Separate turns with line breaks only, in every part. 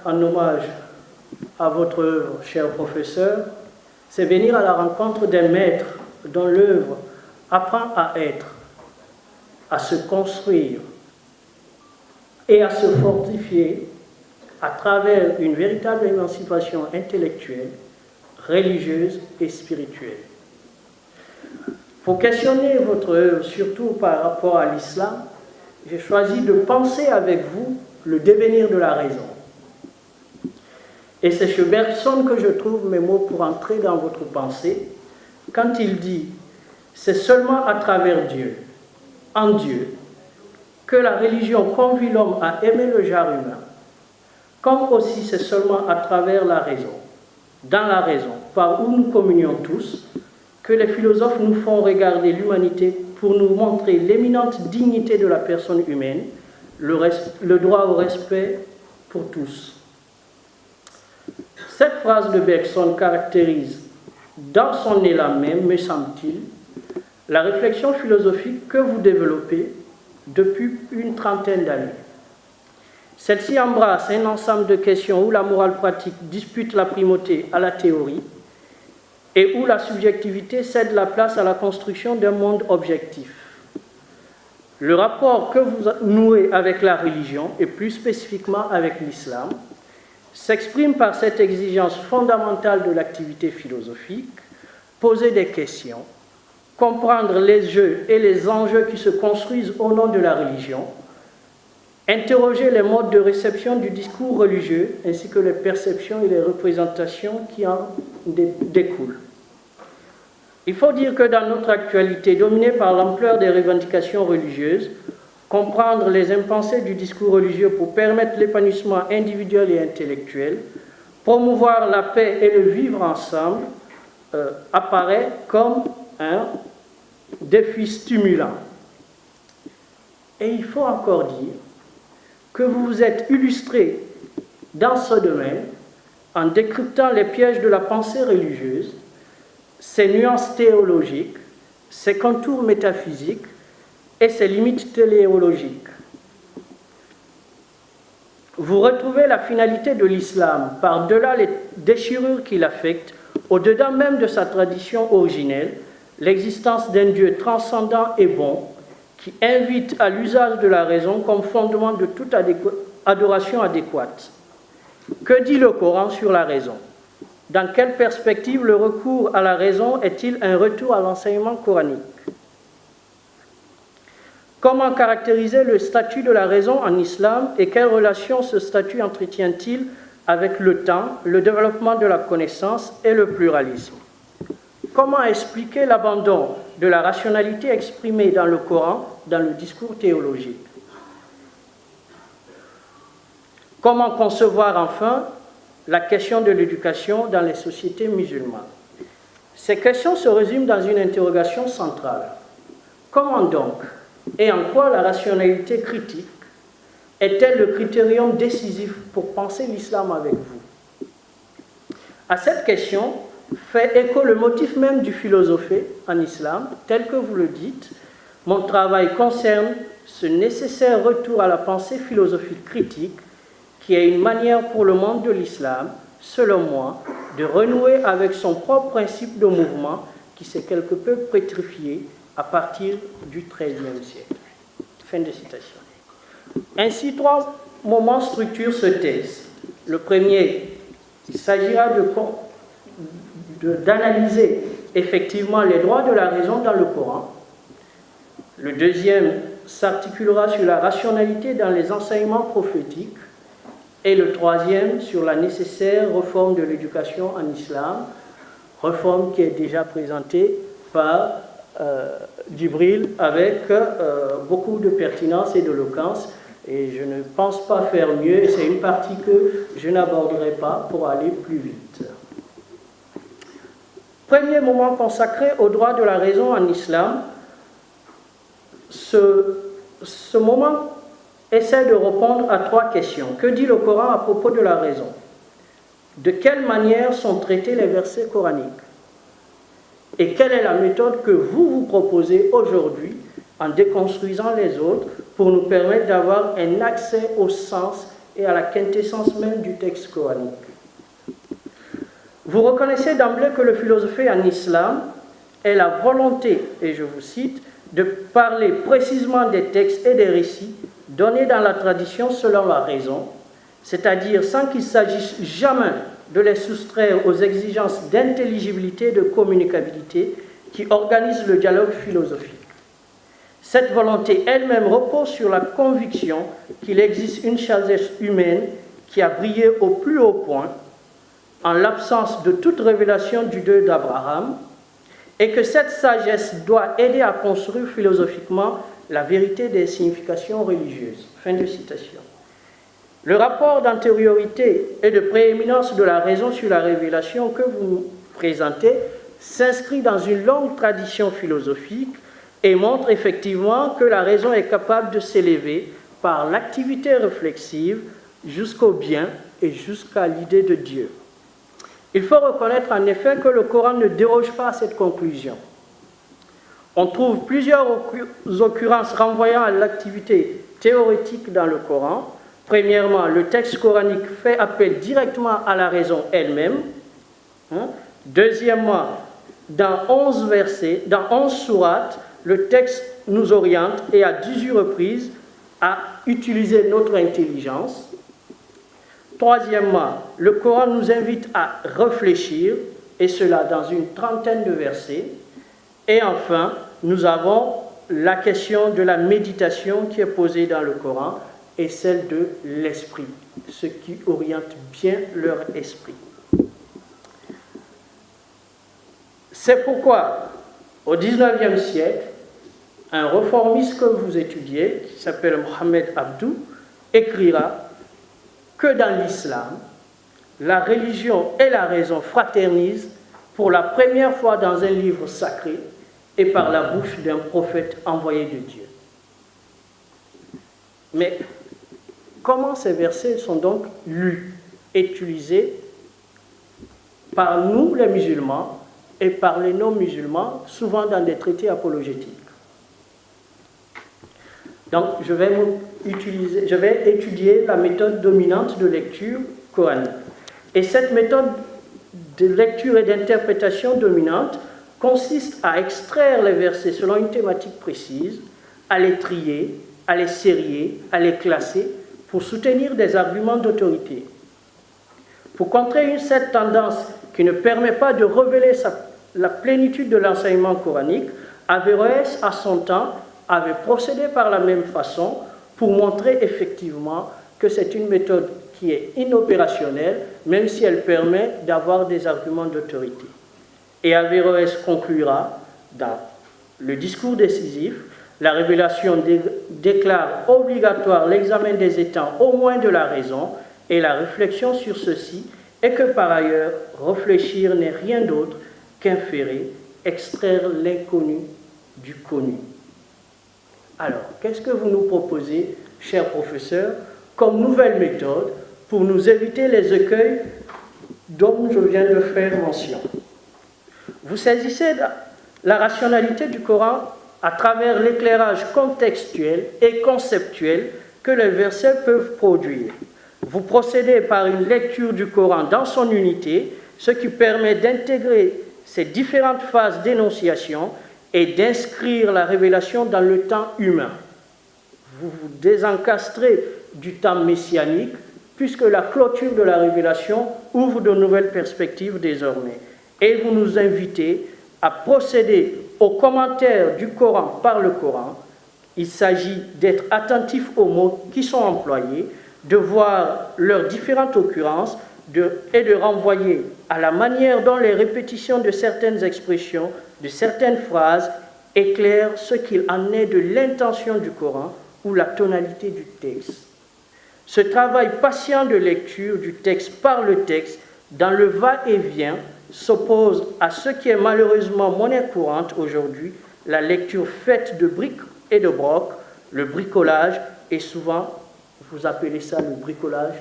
en hommage à votre œuvre, cher professeur, c'est venir à la rencontre d'un maître dont l'œuvre apprend à être, à se construire et à se fortifier à travers une véritable émancipation intellectuelle, religieuse et spirituelle. Pour questionner votre œuvre, surtout par rapport à l'islam, j'ai choisi de penser avec vous le devenir de la raison. Et c'est chez Bergson que je trouve mes mots pour entrer dans votre pensée, quand il dit « C'est seulement à travers Dieu, en Dieu, que la religion convie l'homme à aimer le genre humain, comme aussi c'est seulement à travers la raison, dans la raison, par où nous communions tous, que les philosophes nous font regarder l'humanité pour nous montrer l'éminente dignité de la personne humaine, le droit au respect pour tous. » Cette phrase de Bergson caractérise, dans son élan même, me semble-t-il, la réflexion philosophique que vous développez depuis une trentaine d'années. Celle-ci embrasse un ensemble de questions où la morale pratique dispute la primauté à la théorie et où la subjectivité cède la place à la construction d'un monde objectif. Le rapport que vous nouez avec la religion, et plus spécifiquement avec l'islam, s'exprime par cette exigence fondamentale de l'activité philosophique, poser des questions, comprendre les jeux et les enjeux qui se construisent au nom de la religion, interroger les modes de réception du discours religieux ainsi que les perceptions et les représentations qui en découlent. Il faut dire que dans notre actualité, dominée par l'ampleur des revendications religieuses, comprendre les impensés du discours religieux pour permettre l'épanouissement individuel et intellectuel, promouvoir la paix et le vivre ensemble, apparaît comme un défi stimulant. Et il faut encore dire que vous vous êtes illustré dans ce domaine en décryptant les pièges de la pensée religieuse, ses nuances théologiques, ses contours métaphysiques et ses limites téléologiques. Vous retrouvez la finalité de l'islam par-delà les déchirures qu'il affecte, au-dedans même de sa tradition originelle, l'existence d'un Dieu transcendant et bon, qui invite à l'usage de la raison comme fondement de toute adoration adéquate. Que dit le Coran sur la raison? Dans quelle perspective le recours à la raison est-il un retour à l'enseignement coranique? Comment caractériser le statut de la raison en islam et quelle relation ce statut entretient-il avec le temps, le développement de la connaissance et le pluralisme? Comment expliquer l'abandon de la rationalité exprimée dans le Coran, dans le discours théologique? Comment concevoir enfin la question de l'éducation dans les sociétés musulmanes? Ces questions se résument dans une interrogation centrale. Comment donc, et en quoi la rationalité critique est-elle le critérium décisif pour penser l'islam avec vous? À cette question fait écho le motif même du philosopher en islam, tel que vous le dites. Mon travail concerne ce nécessaire retour à la pensée philosophique critique qui est une manière pour le monde de l'islam, selon moi, de renouer avec son propre principe de mouvement qui s'est quelque peu pétrifié à partir du XIIIe siècle. Fin de citation. Ainsi, trois moments structurent ce texte. Le premier, il s'agira d'analyser effectivement les droits de la raison dans le Coran. Le deuxième s'articulera sur la rationalité dans les enseignements prophétiques. Et le troisième sur la nécessaire réforme de l'éducation en islam, réforme qui est déjà présentée par Djibril avec beaucoup de pertinence et d'éloquence. Et je ne pense pas faire mieux, et c'est une partie que je n'aborderai pas pour aller plus vite. Premier moment consacré au droit de la raison en islam. Ce moment essaie de répondre à trois questions. Que dit le Coran à propos de la raison? De quelle manière sont traités les versets coraniques? Et quelle est la méthode que vous proposez aujourd'hui en déconstruisant les autres pour nous permettre d'avoir un accès au sens et à la quintessence même du texte coranique. Vous reconnaissez d'emblée que le philosophie en islam est la volonté, et je vous cite, de parler précisément des textes et des récits donnés dans la tradition selon la raison, c'est-à-dire sans qu'il s'agisse jamais de les soustraire aux exigences d'intelligibilité et de communicabilité qui organisent le dialogue philosophique. Cette volonté elle-même repose sur la conviction qu'il existe une sagesse humaine qui a brillé au plus haut point en l'absence de toute révélation du Dieu d'Abraham, et que cette sagesse doit aider à construire philosophiquement la vérité des significations religieuses. Fin de citation. Le rapport d'antériorité et de prééminence de la raison sur la révélation que vous présentez s'inscrit dans une longue tradition philosophique et montre effectivement que la raison est capable de s'élever par l'activité réflexive jusqu'au bien et jusqu'à l'idée de Dieu. Il faut reconnaître en effet que le Coran ne déroge pas à cette conclusion. On trouve plusieurs occurrences renvoyant à l'activité théorétique dans le Coran. Premièrement, le texte coranique fait appel directement à la raison elle-même. Deuxièmement, dans 11 versets, dans 11 sourates, le texte nous oriente et à 18 reprises à utiliser notre intelligence. Troisièmement, le Coran nous invite à réfléchir, et cela dans une trentaine de versets. Et enfin, nous avons la question de la méditation qui est posée dans le Coran et celle de l'esprit, ce qui oriente bien leur esprit. C'est pourquoi, au XIXe siècle, un réformiste que vous étudiez, qui s'appelle Mohamed Abdou, écrira que dans l'islam, la religion et la raison fraternisent pour la première fois dans un livre sacré et par la bouche d'un prophète envoyé de Dieu. Mais comment ces versets sont donc lus, utilisés par nous les musulmans et par les non-musulmans, souvent dans des traités apologétiques? Donc, je vais étudier la méthode dominante de lecture coranique. Et cette méthode de lecture et d'interprétation dominante consiste à extraire les versets selon une thématique précise, à les trier, à les sérier, à les classer pour soutenir des arguments d'autorité. Pour contrer cette tendance qui ne permet pas de révéler la plénitude de l'enseignement coranique, Averroès, à son temps, avait procédé par la même façon pour montrer effectivement que c'est une méthode qui est inopérationnelle, même si elle permet d'avoir des arguments d'autorité. Et Averroès conclura dans le discours décisif, la révélation déclare obligatoire l'examen des états au moins de la raison et la réflexion sur ceci, et que par ailleurs, réfléchir n'est rien d'autre qu'inférer, extraire l'inconnu du connu. Alors, qu'est-ce que vous nous proposez, chers professeurs, comme nouvelle méthode pour nous éviter les écueils dont je viens de faire mention? Vous saisissez la rationalité du Coran à travers l'éclairage contextuel et conceptuel que les versets peuvent produire. Vous procédez par une lecture du Coran dans son unité, ce qui permet d'intégrer ces différentes phases d'énonciation et d'inscrire la révélation dans le temps humain. Vous vous désencastrez du temps messianique, puisque la clôture de la révélation ouvre de nouvelles perspectives désormais. Et vous nous invitez à procéder au commentaire du Coran par le Coran. Il s'agit d'être attentif aux mots qui sont employés, de voir leurs différentes occurrences et de renvoyer à la manière dont les répétitions de certaines expressions, de certaines phrases, éclairent ce qu'il en est de l'intention du Coran ou la tonalité du texte. Ce travail patient de lecture du texte par le texte, dans le va-et-vient, s'oppose à ce qui est malheureusement monnaie courante aujourd'hui, la lecture faite de briques et de brocs, le bricolage, et souvent, vous appelez ça le bricolage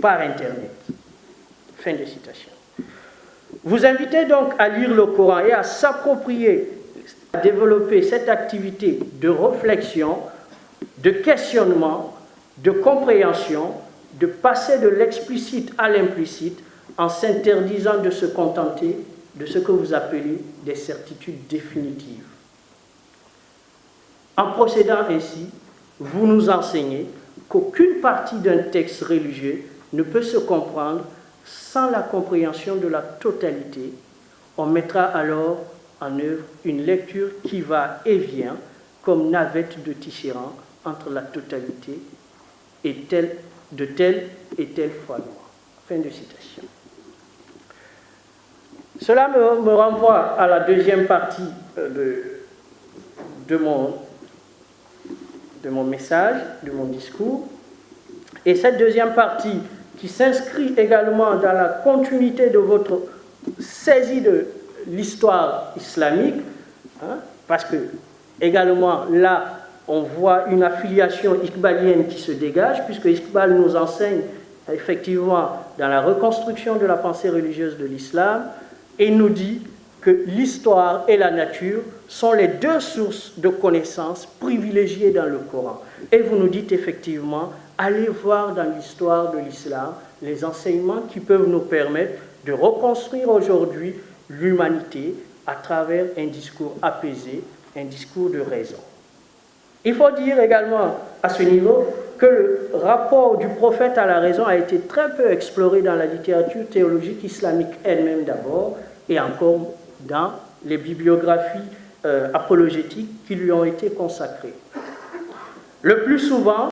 par Internet. Fin de citation. Vous invitez donc à lire le Coran et à s'approprier, à développer cette activité de réflexion, de questionnement, de compréhension, de passer de l'explicite à l'implicite en s'interdisant de se contenter de ce que vous appelez des certitudes définitives. En procédant ainsi, vous nous enseignez qu'aucune partie d'un texte religieux ne peut se comprendre sans la compréhension de la totalité. On mettra alors en œuvre une lecture qui va et vient comme navette de Tisserand entre la totalité et de telle et telle foi noire. Fin de citation. Cela me renvoie à la deuxième partie de mon message, de mon discours. Et cette deuxième partie, qui s'inscrit également dans la continuité de votre saisie de l'histoire islamique, parce que également là, on voit une affiliation iqbalienne qui se dégage, puisque Iqbal nous enseigne effectivement dans la reconstruction de la pensée religieuse de l'islam, et nous dit que l'histoire et la nature sont les deux sources de connaissances privilégiées dans le Coran. Et vous nous dites effectivement, allez voir dans l'histoire de l'islam les enseignements qui peuvent nous permettre de reconstruire aujourd'hui l'humanité à travers un discours apaisé, un discours de raison. Il faut dire également à ce niveau que le rapport du prophète à la raison a été très peu exploré dans la littérature théologique islamique elle-même d'abord, et encore dans les bibliographies apologétiques qui lui ont été consacrées. Le plus souvent,